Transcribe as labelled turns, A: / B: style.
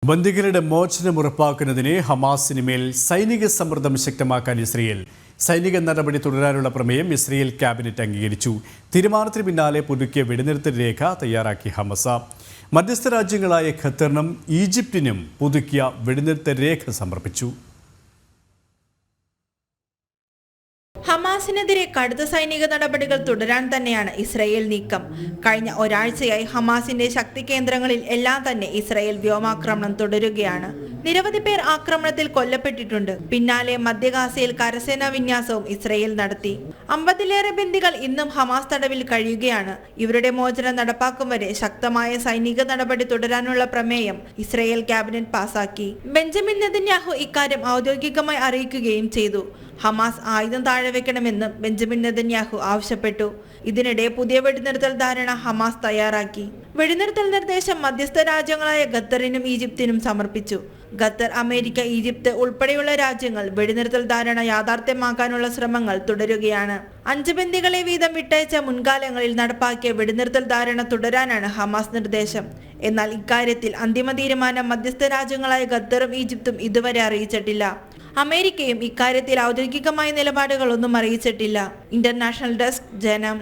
A: ബന്ദികളുടെ മോചനം ഉറപ്പാക്കുന്നതിന് ഹമാസിന് മേൽ സൈനിക സമ്മർദ്ദം ശക്തമാക്കാൻ ഇസ്രയേൽ സൈനിക നടപടി തുടരാനുള്ള പ്രമേയം ഇസ്രയേൽ ക്യാബിനറ്റ് അംഗീകരിച്ചു. തീരുമാനത്തിന് പിന്നാലെ പുതുക്കിയ വെടിനിർത്തൽ രേഖ തയ്യാറാക്കി ഹമസ. മധ്യസ്ഥ രാജ്യങ്ങളായ ഖത്തറിനും ഈജിപ്തിനും പുതുക്കിയ വെടിനിർത്തൽ രേഖ സമർപ്പിച്ചു.
B: ഹമാസിനെതിരെ കടുത്ത സൈനിക നടപടികൾ തുടരാൻ തന്നെയാണ് ഇസ്രയേൽ നീക്കം. കഴിഞ്ഞ ഒരാഴ്ചയായി ഹമാസിന്റെ ശക്തി കേന്ദ്രങ്ങളിൽ എല്ലാം തന്നെ ഇസ്രയേൽ വ്യോമാക്രമണം തുടരുകയാണ്. നിരവധി പേർ ആക്രമണത്തിൽ കൊല്ലപ്പെട്ടിട്ടുണ്ട്. പിന്നാലെ മധ്യ ഗാസയിൽ കരസേനാ വിന്യാസവും ഇസ്രയേൽ നടത്തി. 50-ലേറെ ബന്ദികൾ ഇന്നും ഹമാസ് തടവിൽ കഴിയുകയാണ്. ഇവരുടെ മോചനം നടപ്പാക്കും വരെ ശക്തമായ സൈനിക നടപടി തുടരാനുള്ള പ്രമേയം ഇസ്രയേൽ ക്യാബിനറ്റ് പാസാക്കി. ബെഞ്ചമിൻ നെതന്യാഹു ഇക്കാര്യം ഔദ്യോഗികമായി അറിയിക്കുകയും ചെയ്തു. ഹമാസ് ആയുധം താഴെ വെക്കണമെന്നും ബെഞ്ചമിൻ നെതന്യാഹു ആവശ്യപ്പെട്ടു. ഇതിനിടെ പുതിയ വെടിനിർത്തൽ ധാരണ ഹമാസ് തയ്യാറാക്കി. വെടിനിർത്തൽ നിർദ്ദേശം മധ്യസ്ഥ രാജ്യങ്ങളായ ഖത്തറിനും ഈജിപ്തിനും സമർപ്പിച്ചു. ഖത്തർ, അമേരിക്ക, ഈജിപ്ത് ഉൾപ്പെടെയുള്ള രാജ്യങ്ങൾ വെടിനിർത്തൽ ധാരണ യാഥാർത്ഥ്യമാക്കാനുള്ള ശ്രമങ്ങൾ തുടരുകയാണ്. 5 ബന്ദികളെ വീതം വിട്ടയച്ച മുൻകാലങ്ങളിൽ നടപ്പാക്കിയ വെടിനിർത്തൽ ധാരണ തുടരാനാണ് ഹമാസ് നിർദ്ദേശം. എന്നാൽ ഇക്കാര്യത്തിൽ അന്തിമ തീരുമാനം മധ്യസ്ഥ രാജ്യങ്ങളായ ഖത്തറും ഈജിപ്തും ഇതുവരെ അറിയിച്ചിട്ടില്ല. അമേരിക്കയും ഇക്കാര്യത്തിൽ ഔദ്യോഗികമായ നിലപാടുകളൊന്നും അറിയിച്ചിട്ടില്ല. ഇന്റർനാഷണൽ ഡെസ്ക്, ജനം.